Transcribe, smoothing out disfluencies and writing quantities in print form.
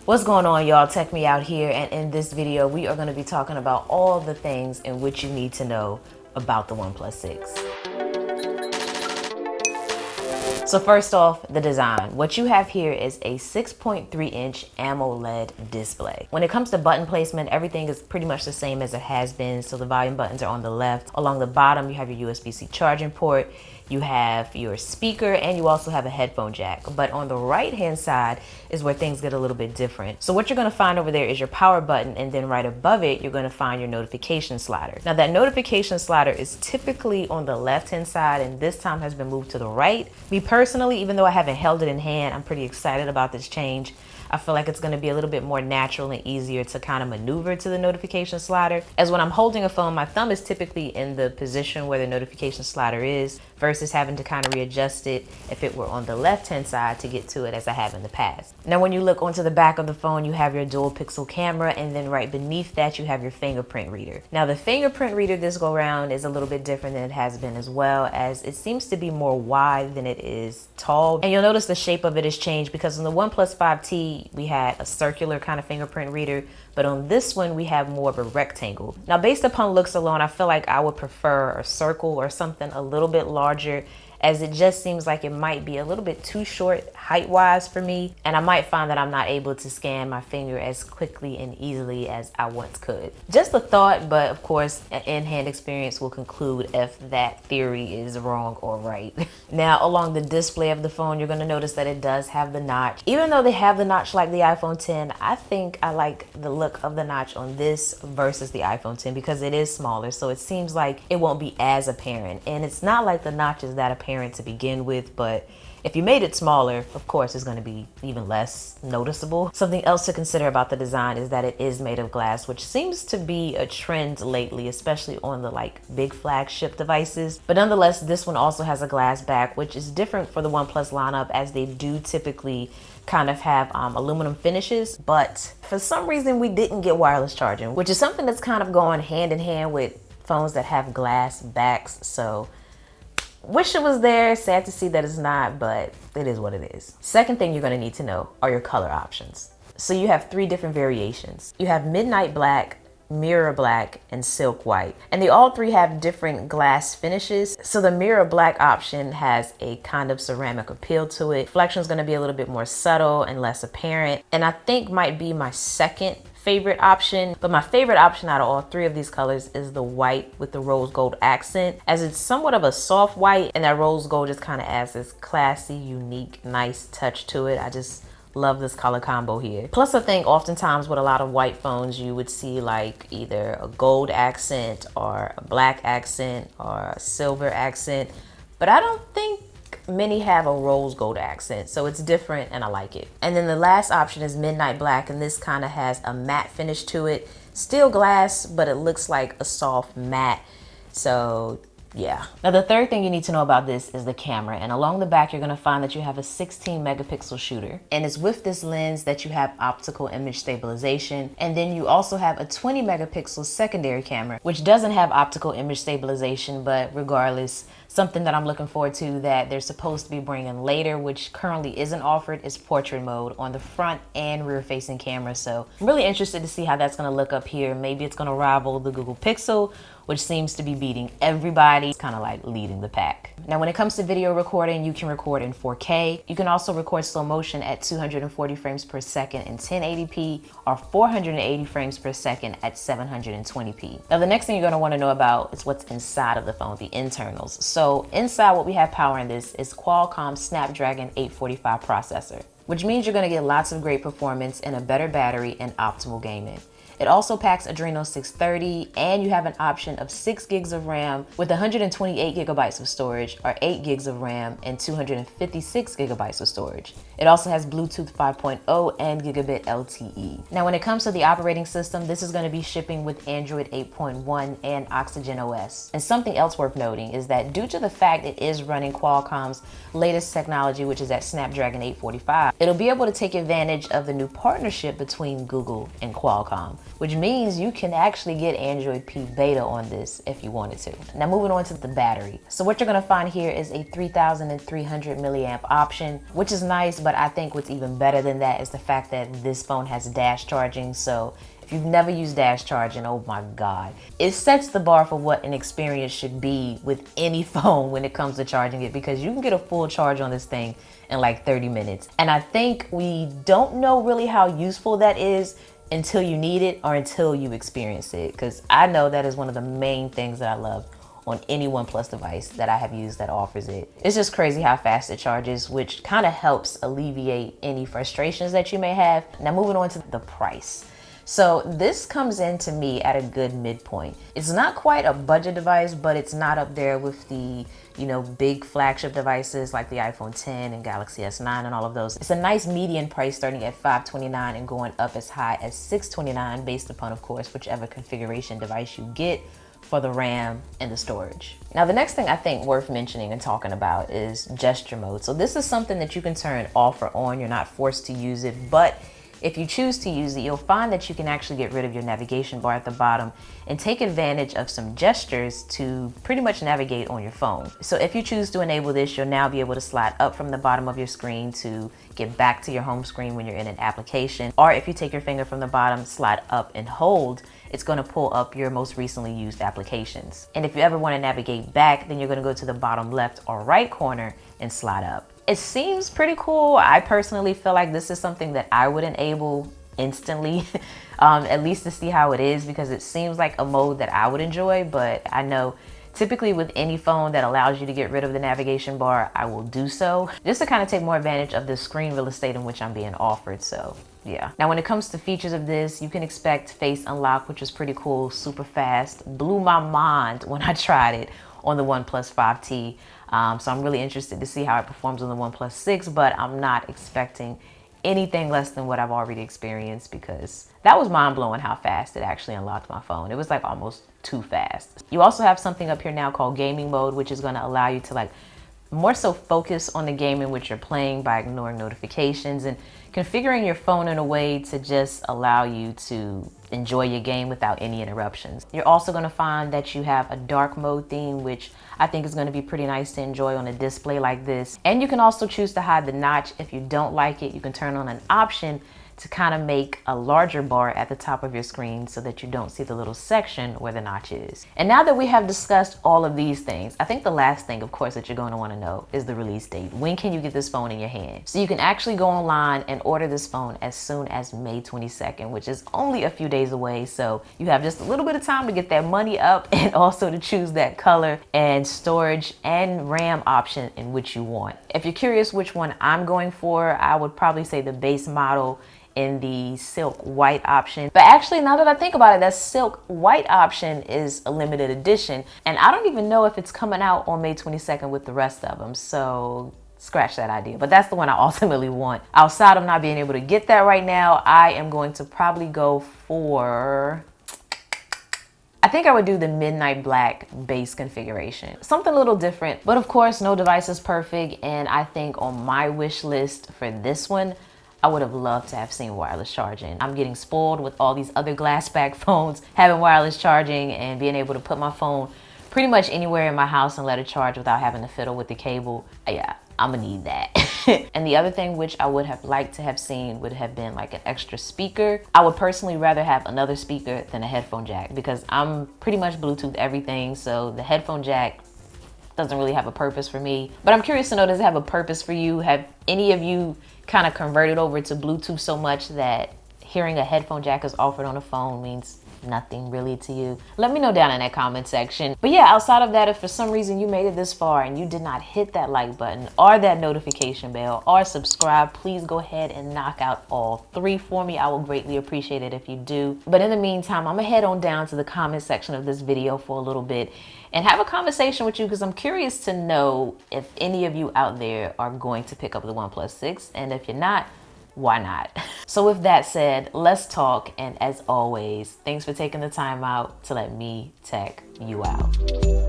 What's going on, y'all? Tech Me Out here, and in this video we are going to be talking about all the things in which you need to know about the OnePlus 6. So first off, the design. What you have here is a 6.3-inch AMOLED display. When it comes to button placement, everything is pretty much the same as it has been. So the volume buttons are on the left. Along the bottom, you have your USB-C charging port, you have your speaker, and you also have a headphone jack. But on the right-hand side is where things get a little bit different. So what you're gonna find over there is your power button, and then right above it, you're gonna find your notification slider. Now that notification slider is typically on the left-hand side, and this time has been moved to the right. Me personally, even though I haven't held it in hand, I'm pretty excited about this change. I feel like it's gonna be a little bit more natural and easier to kind of maneuver to the notification slider. As when I'm holding a phone, my thumb is typically in the position where the notification slider is versus having to kind of readjust it if it were on the left-hand side to get to it as I have in the past. Now, when you look onto the back of the phone, you have your dual pixel camera, and then right beneath that, you have your fingerprint reader. Now, the fingerprint reader this go around is a little bit different than it has been, as well as it seems to be more wide than it is tall. And you'll notice the shape of it has changed because on the OnePlus 5T, we had a circular kind of fingerprint reader, but on this one, we have more of a rectangle. Now, based upon looks alone, I feel like I would prefer a circle or something a little bit larger, as it just seems like it might be a little bit too short height-wise for me, and I might find that I'm not able to scan my finger as quickly and easily as I once could. Just a thought, but of course, an in-hand experience will conclude if that theory is wrong or right. Now, along the display of the phone, you're gonna notice that it does have the notch. Even though they have the notch like the iPhone 10, I think I like the look of the notch on this versus the iPhone 10 because it is smaller, so it seems like it won't be as apparent. And it's not like the notch is that apparent to begin with, but if you made it smaller, of course, it's going to be even less noticeable. Something else to consider about the design is that it is made of glass, which seems to be a trend lately, especially on the big flagship devices. But nonetheless, this one also has a glass back, which is different for the OnePlus lineup, as they do typically kind of have aluminum finishes. But for some reason, we didn't get wireless charging, which is something that's kind of going hand in hand with phones that have glass backs. So wish it was there, sad to see that it's not, but it is what it is. Second thing you're gonna need to know are your color options. So you have 3 different variations. You have midnight black, mirror black, and silk white. And they all 3 have different glass finishes. So the mirror black option has a kind of ceramic appeal to it. Reflection is gonna be a little bit more subtle and less apparent. And I think might be my second favorite option, but my favorite option out of all 3 of these colors is the white with the rose gold accent, as it's somewhat of a soft white, and that rose gold just kind of adds this classy, unique, nice touch to it. I just love this color combo here. Plus, I think oftentimes with a lot of white phones, you would see like either a gold accent or a black accent or a silver accent, but I don't think many have a rose gold accent, so it's different and I like it. And then the last option is midnight black, and this kind of has a matte finish to it. Still glass, but it looks like a soft matte. So yeah. Now the third thing you need to know about this is the camera, and along the back you're going to find that you have a 16 megapixel shooter, and it's with this lens that you have optical image stabilization, and then you also have a 20 megapixel secondary camera which doesn't have optical image stabilization, but regardless, something that I'm looking forward to that they're supposed to be bringing later, which currently isn't offered, is portrait mode on the front and rear facing camera. So I'm really interested to see how that's going to look up here. Maybe it's going to rival the Google Pixel, which seems to be beating everybody. It's kind of like leading the pack. Now, when it comes to video recording, you can record in 4K. You can also record slow motion at 240 frames per second in 1080p or 480 frames per second at 720p. Now, the next thing you're going to want to know about is what's inside of the phone, the internals. So inside, what we have powering this is Qualcomm Snapdragon 845 processor, which means you're going to get lots of great performance and a better battery and optimal gaming. It also packs Adreno 630, and you have an option of 6 gigs of RAM with 128 gigabytes of storage, or 8 gigs of RAM and 256 gigabytes of storage. It also has Bluetooth 5.0 and gigabit LTE. Now, when it comes to the operating system, this is going to be shipping with Android 8.1 and Oxygen OS. And something else worth noting is that due to the fact it is running Qualcomm's latest technology, which is at Snapdragon 845, it'll be able to take advantage of the new partnership between Google and Qualcomm, which means you can actually get Android P beta on this if you wanted to. Now, moving on to the battery. So what you're gonna find here is a 3,300 milliamp option, which is nice but I think what's even better than that is the fact that this phone has dash charging. So if you've never used dash charging, oh my God, it sets the bar for what an experience should be with any phone when it comes to charging it, because you can get a full charge on this thing in like 30 minutes. And I think we don't know really how useful that is until you need it or until you experience it, because I know that is one of the main things that I love on any OnePlus device that I have used that offers it. It's just crazy how fast it charges, which kind of helps alleviate any frustrations that you may have. Now moving on to the price. So this comes in to me at a good midpoint. It's not quite a budget device, but it's not up there with the, you know, big flagship devices like the iPhone 10 and Galaxy S9 and all of those. It's a nice median price starting at $529 and going up as high as $629 based upon, of course, whichever configuration device you get for the RAM and the storage. Now, the next thing I think worth mentioning and talking about is gesture mode. So this is something that you can turn off or on. You're not forced to use it, but if you choose to use it, you'll find that you can actually get rid of your navigation bar at the bottom and take advantage of some gestures to pretty much navigate on your phone. So if you choose to enable this, you'll now be able to slide up from the bottom of your screen to get back to your home screen when you're in an application. Or if you take your finger from the bottom, slide up and hold, it's going to pull up your most recently used applications. And if you ever want to navigate back, then you're going to go to the bottom left or right corner and slide up. It seems pretty cool. I personally feel like this is something that I would enable instantly, at least to see how it is, because it seems like a mode that I would enjoy. But I know typically with any phone that allows you to get rid of the navigation bar, I will do so just to kind of take more advantage of the screen real estate in which I'm being offered. So yeah. Now, when it comes to features of this, you can expect face unlock, which is pretty cool, super fast. Blew my mind when I tried it on the OnePlus 5T. So I'm really interested to see how it performs on the OnePlus 6, but I'm not expecting anything less than what I've already experienced, because that was mind-blowing how fast it actually unlocked my phone. It was like almost too fast. You also have something up here now called gaming mode, which is going to allow you to like more so focus on the game in which you're playing by ignoring notifications and configuring your phone in a way to just allow you to enjoy your game without any interruptions. You're also going to find that you have a dark mode theme, which I think is going to be pretty nice to enjoy on a display like this. And you can also choose to hide the notch. If you don't like it, you can turn on an option to kind of make a larger bar at the top of your screen so that you don't see the little section where the notch is. And now that we have discussed all of these things, I think the last thing, of course, that you're going to want to know is the release date. When can you get this phone in your hand? So you can actually go online and order this phone as soon as May 22nd, which is only a few days away. So you have just a little bit of time to get that money up and also to choose that color and storage and RAM option in which you want. If you're curious which one I'm going for, I would probably say the base model in the silk white option. But actually, now that I think about it, that silk white option is a limited edition, and I don't even know if it's coming out on May 22nd with the rest of them, so scratch that idea. But that's the one I ultimately want. Outside of not being able to get that right now, I am going to probably go for, I think I would do the midnight black base configuration. Something a little different, but of course no device is perfect, and I think on my wish list for this one, I would have loved to have seen wireless charging. I'm getting spoiled with all these other glass back phones having wireless charging and being able to put my phone pretty much anywhere in my house and let it charge without having to fiddle with the cable. Yeah, I'm gonna need that. And the other thing which I would have liked to have seen would have been like an extra speaker. I would personally rather have another speaker than a headphone jack, because I'm pretty much Bluetooth everything, so the headphone jack doesn't really have a purpose for me. But I'm curious to know, does it have a purpose for you? Have any of you kind of converted over to Bluetooth so much that hearing a headphone jack is offered on a phone means nothing really to you? Let me know down in that comment section. But yeah, outside of that, if for some reason you made it this far and you did not hit that like button or that notification bell or subscribe, please go ahead and knock out all three for me. I will greatly appreciate it if you do. But in the meantime, I'm gonna head on down to the comment section of this video for a little bit and have a conversation with you, because I'm curious to know if any of you out there are going to pick up the OnePlus 6, and if you're not, why not? So with that said, let's talk, and as always, thanks for taking the time out to let me tech you out.